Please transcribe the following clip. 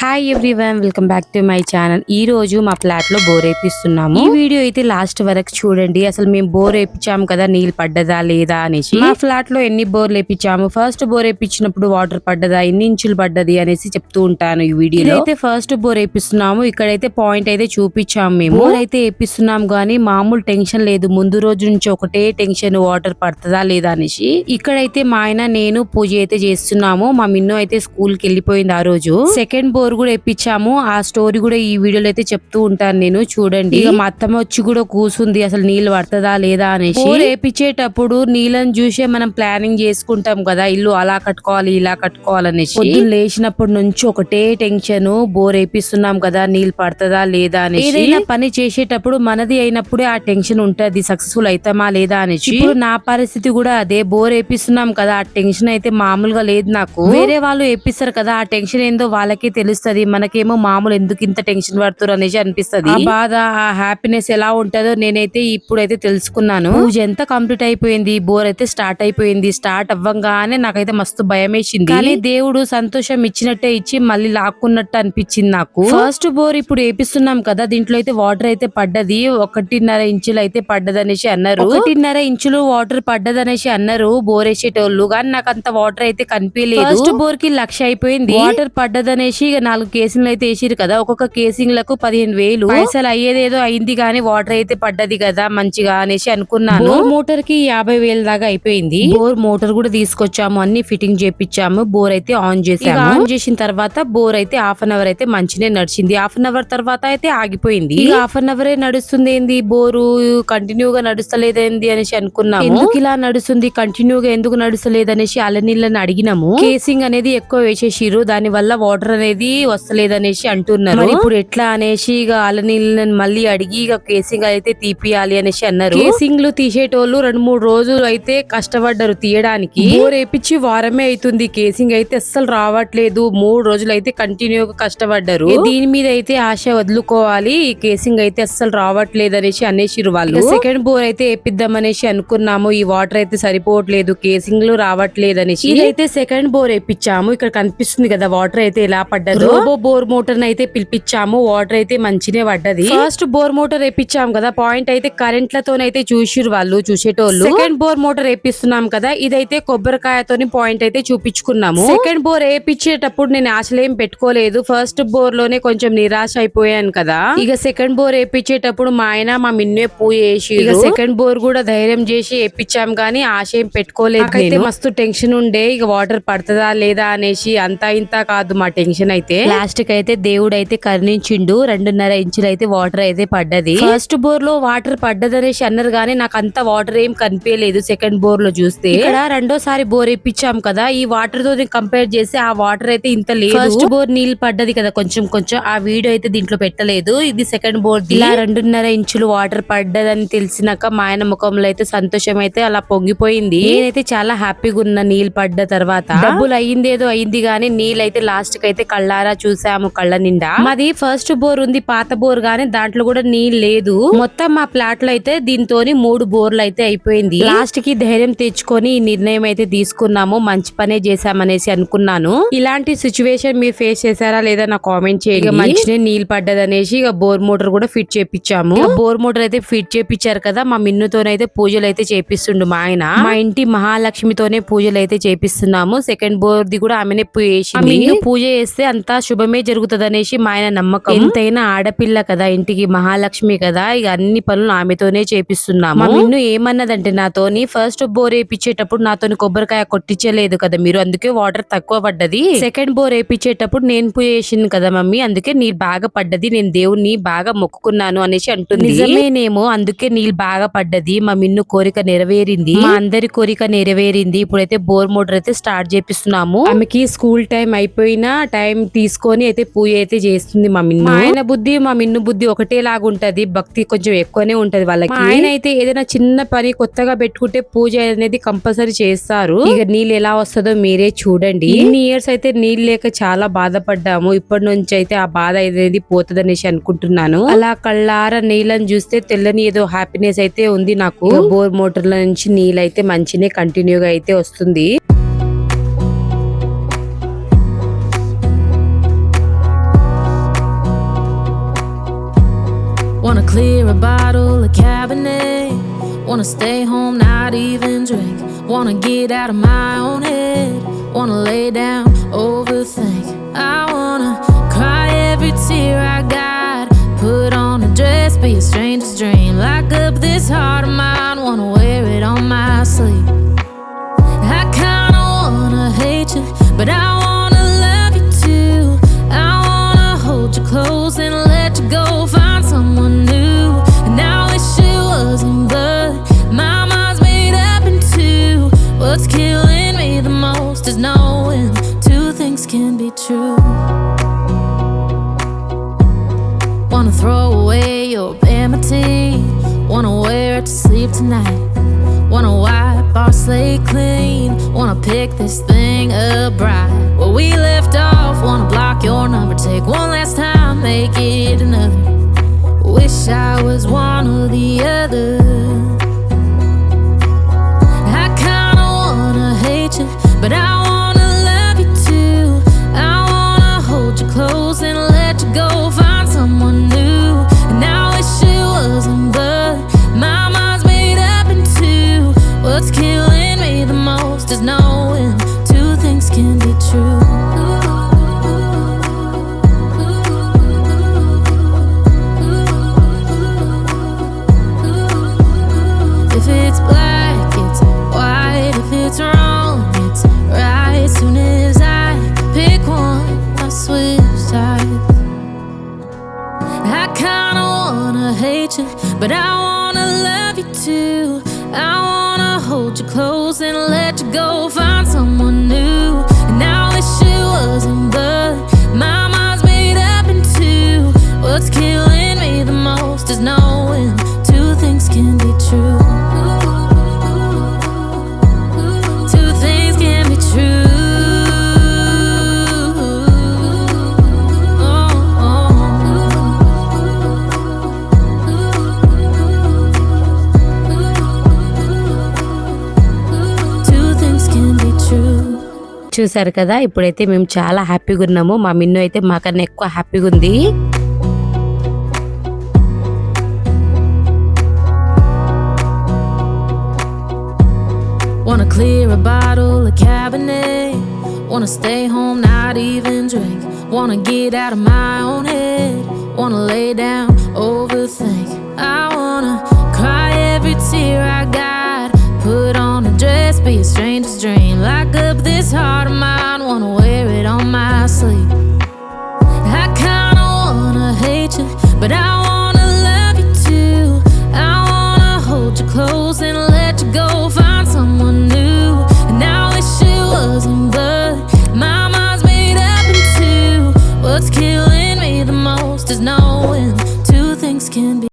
Hi everyone, welcome back to my channel. ఈ రోజు మా ఫ్లాట్ లో బోర్ వేపిస్తున్నాము. ఈ వీడియో అయితే లాస్ట్ వరకు చూడండి. అసలు మేము బోర్ వేపించాము కదా, నీళ్ళు పడ్డదా లేదా అనేసి. మా ఫ్లాట్ లో ఎన్ని బోర్లు వేపించాము, ఫస్ట్ బోర్ వేపించినప్పుడు వాటర్ పడ్డదా, ఎన్ని ఇంచులు పడ్డది అనేసి చెప్తూ ఉంటాను ఈ వీడియోలో. అయితే ఫస్ట్ బోర్ వేపిస్తున్నాము. ఇక్కడైతే పాయింట్ అయితే చూపించాము. మేము బోర్ అయితే వేపిస్తున్నాం గానీ మామూలు టెన్షన్ లేదు. ముందు రోజు నుంచి ఒకటే టెన్షన్, వాటర్ పడుతుందా లేదా అనేసి. ఇక్కడైతే మా ఆయన నేను పూజ అయితే చేస్తున్నాము. మా మిన్ను అయితే స్కూల్ కి వెళ్ళిపోయింది ఆ రోజు. సెకండ్ బోర్ కూడా వేపించాము. ఆ స్టోరీ కూడా ఈ వీడియోలో అయితే చెప్తూ ఉంటాను నేను, చూడండి. ఇక మా అత్తమ్మ వచ్చి కూడా కూసుంది అసలు నీళ్ళు పడుతుందా లేదా అనేసి. బోర్ వేపించేటప్పుడు నీళ్ళని చూసే మనం ప్లానింగ్ చేసుకుంటాం కదా, ఇల్లు అలా కట్టుకోవాలి ఇలా కట్టుకోవాలనేసి. పొద్దున్న లేచినప్పటి నుంచి ఒకటే టెన్షన్, బోర్ వేపిస్తున్నాం కదా నీళ్ళు పడుతుందా లేదా అనేసి. ఏదైనా పని చేసేటప్పుడు మనది అయినప్పుడే ఆ టెన్షన్ ఉంటది, సక్సెస్ఫుల్ అవుతామా లేదా అనేసి. ఇప్పుడు నా పరిస్థితి కూడా అదే, బోర్ వేపిస్తున్నాం కదా ఆ టెన్షన్ అయితే మామూలుగా లేదు నాకు. వేరే వాళ్ళు వేపిస్తారు కదా, ఆ టెన్షన్ ఏందో వాళ్ళకే తెలుస్తది, మనకేమో మామూలు ఎందుకు ఇంత టెన్షన్ పడుతున్నారు అనేసి అనిపిస్తది. ఆ బాధ, ఆ హ్యాపీనెస్ ఎలా ఉంటుందో నేనైతే ఇప్పుడైతే తెలుసుకున్నాను. పూజ ఎంత కంప్లీట్ అయిపోయింది, బోర్ అయితే స్టార్ట్ అయిపోయింది. స్టార్ట్ అవ్వంగానే నాకైతే మస్తు భయం వేసింది. కానీ దేవుడు సంతోషం ఇచ్చినట్టే ఇచ్చి మళ్ళీ లాక్కున్నట్టు అనిపించింది నాకు. ఫస్ట్ బోర్ ఇప్పుడు వేపిస్తున్నాం కదా, దీంట్లో అయితే వాటర్ అయితే పడ్డది. 1.5 ఇంచులు అయితే పడ్డదనేసి అన్నారు. 1.5 ఇంచులు వాటర్ పడ్డదనేసి అన్నారు బోర్ వేసేటోళ్ళు, కానీ నాకు అంత వాటర్ అయితే కనిపించలేదు. ఫస్ట్ బోర్ కి 1,00,000 అయిపోయింది. వాటర్ పడ్డదనేసి ఇక 4 కేసింగ్లు అయితే వేసిరు కదా, ఒక్కొక్క కేసింగ్ లకు 15,000 పైసలు అయ్యేదేదో అయింది గానీ వాటర్ అయితే పడ్డది కదా మంచిగా అనేసి అనుకున్నాను. బోర్ మోటార్ కి 50,000 దాకా అయిపోయింది. బోర్ మోటార్ కూడా తీసుకొచ్చాము, అన్ని ఫిట్టింగ్ చేపించాము. బోర్ అయితే ఆన్ చేసాము. ఆన్ చేసిన తర్వాత బోర్ అయితే హాఫ్ అన్ అవర్ అయితే మంచినే నడిచింది. హాఫ్ అన్ అవర్ తర్వాత అయితే ఆగిపోయింది. హాఫ్ అన్ అవరే నడుస్తుంది ఏంది బోరు, కంటిన్యూగా నడుస్తలేదేంది అనేసి అనుకున్నాము. ఎందుకు ఇలా నడుస్తుంది, కంటిన్యూగా ఎందుకు నడుస్తలేదు అనేసి అలనీళ్ళని అడిగినాము. కేసింగ్ అనేది ఎక్కువ వేసేసిరు, దాని వల్ల వాటర్ అనేది వస్తలేదనేసి అంటున్నారు. మరి ఇప్పుడు ఎట్లా అనేసి ఇక అలనీళ్ళని మళ్ళీ అడిగి ఇక కేసింగ్ అయితే తీపియాలి అనేసి అన్నారు. కేసింగ్లు తీసేటోళ్ళు 2-3 రోజులు అయితే కష్టపడ్డారు తీయడానికి. బోర్ వేపించి వారమే అవుతుంది, కేసింగ్ అయితే అస్సలు రావట్లేదు. 3 రోజులు అయితే కంటిన్యూగా కష్టపడ్డారు. దీని మీద అయితే ఆశ వదులుకోవాలి, ఈ కేసింగ్ అయితే అస్సలు రావట్లేదు అనేసి అనేసిరు వాళ్ళు. సెకండ్ బోర్ అయితే వేపిద్దాం అనేసి అనుకున్నాము. ఈ వాటర్ అయితే సరిపోవట్లేదు, కేసింగ్లు రావట్లేదు అనేసి ఇదైతే సెకండ్ బోర్ వేపించాము. ఇక్కడ కనిపిస్తుంది కదా వాటర్ అయితే ఎలా పడ్డదో. రోబో బోర్ మోటార్ అయితే పిలిపించాము, వాటర్ అయితే మంచినే పడ్డది. ఫస్ట్ బోర్ మోటార్ వేపించాము కదా, పాయింట్ అయితే కరెంట్ లతోనైతే చూసిరు వాళ్ళు చూసేటోళ్ళు. సెకండ్ బోర్ మోటార్ వేపిస్తున్నాం కదా, ఇదైతే కొబ్బరికాయతోని పాయింట్ అయితే చూపించుకున్నాము. సెకండ్ బోర్ వేపించేటప్పుడు నేను ఆశలేం పెట్టుకోలేదు, ఫస్ట్ బోర్ లోనే కొంచెం నిరాశ అయిపోయాను కదా. ఇక సెకండ్ బోర్ వేపించేటప్పుడు మా ఆయన మా మిన్నే పూజ చేసి ఇక సెకండ్ బోర్ కూడా ధైర్యం చేసి వేపించాం గానీ ఆశ ఏం పెట్టుకోలేదు. అయితే మస్తు టెన్షన్ ఉండే, ఇక వాటర్ పడుతుందా లేదా అనేసి. అంతా ఇంత కాదు మా టెన్షన్ అయితే. లాస్ట్ కి అయితే దేవుడు అయితే కరుణించిండు, 2.5 ఇంచులు అయితే వాటర్ అయితే పడ్డది. ఫస్ట్ బోర్ లో వాటర్ పడ్డదనేసి అన్నారు గానీ నాకు అంత వాటర్ ఏం కనిపించలేదు. సెకండ్ బోర్ లో చూస్తే ఇక్కడ రెండోసారి బోర్ వేపించాం కదా, ఈ వాటర్ తో కంపేర్ చేసి ఆ వాటర్ అయితే ఇంత లేదు. ఫస్ట్ బోర్ నీళ్ళు పడ్డది కదా కొంచెం కొంచెం, ఆ వీడియో అయితే దీంట్లో పెట్టలేదు. ఇది సెకండ్ బోర్, ఇలా 2.5 ఇంచులు వాటర్ పడ్డదని తెలిసినాక మా ఆయన ముఖంలో అయితే సంతోషం అయితే అలా పొంగిపోయింది. నేనైతే చాలా హ్యాపీగా ఉన్న నీళ్ళు పడ్డ తర్వాత. డబ్బులు అయ్యిందేదో అయింది గానీ నీళ్ళు అయితే లాస్ట్ కి అయితే కళ్ళారా చూసాము, కళ్ళ నిండా. మాది ఫస్ట్ బోర్ ఉంది, పాత బోర్ గానీ దాంట్లో కూడా నీళ్ళు లేదు. మొత్తం మా ఫ్లాట్ లో అయితే దీంతోని 3 బోర్లు అయితే అయిపోయింది. లాస్ట్ కి ధైర్యం తెచ్చుకొని ఈ నిర్ణయం అయితే తీసుకున్నాము, మంచి పనే చేసామనేసి అనుకున్నాను. ఇలాంటి సిచ్యువేషన్ మీరు ఫేస్ చేశారా లేదా నా కామెంట్ చేయండి. మంచినే నీళ్ళు పడ్డదనేసి ఇక బోర్ మోటార్ కూడా ఫిట్ చేపించాము. బోర్ మోటార్ అయితే ఫిట్ చేపించారు కదా, మా మిన్నుతోనైతే పూజలు అయితే చేపిస్తుండు మా ఆయన. మా ఇంటి మహాలక్ష్మితోనే పూజలు అయితే చేపిస్తున్నాము. సెకండ్ బోర్ ది కూడా ఆమెనే పూజ చేసింది. పూజ చేస్తే అంతా శుభమే జరుగుతుంది అనేసి మా ఆయన నమ్మకం. ఎంతైనా ఆడపిల్ల కదా, ఇంటికి మహాలక్ష్మి కదా, ఇక అన్ని పనులు ఆమెతోనే చేపిస్తున్నాము. మా మిన్ను ఏమన్నదంటే నాతోని, ఫస్ట్ బోర్ వేపించేటప్పుడు నాతోని కొబ్బరికాయ కొట్టించలేదు కదా మీరు, అందుకే వాటర్ తక్కువ పడ్డది. సెకండ్ బోర్ వేపించేటప్పుడు నేను పూజ చేసింది కదా మమ్మీ, అందుకే నీళ్ళు బాగా పడ్డది, నేను దేవుణ్ణి బాగా మొక్కుకున్నాను అనేసి అంటుంది. నిజమేనేమో, అందుకే నీళ్ళు బాగా పడ్డది. మా మిన్ను కోరిక నెరవేరింది, మా అందరి కోరిక నెరవేరింది. ఇప్పుడైతే బోర్ మోటార్ అయితే స్టార్ట్ చేపిస్తున్నాము. ఆమెకి స్కూల్ టైం అయిపోయినా టైం తీసుకొని అయితే పూజ అయితే చేస్తుంది మా మిన్ను. ఆయన బుద్ధి మా మిన్ను బుద్ధి ఒకటేలాగా ఉంటది, భక్తి కొంచెం ఎక్కువనే ఉంటది వాళ్ళకి. ఆయన అయితే ఏదైనా చిన్న పని కొత్తగా పెట్టుకుంటే పూజ అనేది కంపల్సరీ చేస్తారు. ఇక నీళ్ళు ఎలా వస్తుందో మీరే చూడండి. ఇన్ని ఇయర్స్ అయితే నీళ్ళు లేక చాలా బాధపడ్డాము, ఇప్పటి నుంచి అయితే ఆ బాధ అనేది పోతుంది అనేసి అనుకుంటున్నాను. అలా కళ్ళారా నీళ్ళని చూస్తే తెల్లని ఏదో హ్యాపీనెస్ అయితే ఉంది నాకు. బోర్ మోటార్ల నుంచి నీళ్ళు అయితే మంచినే కంటిన్యూగా అయితే వస్తుంది. Wanna clear a bottle of Cabernet. Wanna stay home, not even drink. Wanna get out of my own head. Wanna lay down, overthink. I wanna cry every tear I got. Put on a dress, be a stranger's dream. Lock up this heart of mine, wanna wear it on my sleeve. I kinda wanna hate you, but I wanna love you too. I wanna hold you close and let you go, find someone new. And I wish it wasn't, but my mind's made up in two. What's killing me the most is knowing two things can be true. Wanna throw away your vanity. Wanna wear it to sleep tonight. Wanna wipe our slate clean. Wanna pick this thing up right where we left off. Wanna block your number, take one last time, make it another. Wish I was one or the other. I kinda wanna hate you, but I wanna love you too. I wanna hold you close and let you go, find someone new. And I wish it wasn't, but my mind's made up in two. What's killing me the most is knowing two things can be true. If it's black, it's white. If it's wrong, it's right. Soon as I pick one, I switch sides. I kinda wanna hate you, but I wanna love you too. I wanna hold you close and let you go, find someone new. And I wish it wasn't, but my mind's made up in two. What's killing me the most is knowing two things can be true. Two things can be true. చూసారు కదా, ఇప్పుడైతే మేము చాలా హ్యాపీగా ఉన్నాము. మా మిన్ను అయితే మాకన్నా ఎక్కువ హ్యాపీగా ఉంది. Wanna clear a bottle of Cabernet. Wanna stay home, not even drink. Wanna get out of my own head. Wanna lay down, overthink. I wanna cry every tear I got. Put on a dress, be a stranger's dream. Lock up this heart of mine, wanna wear it on my sleeve.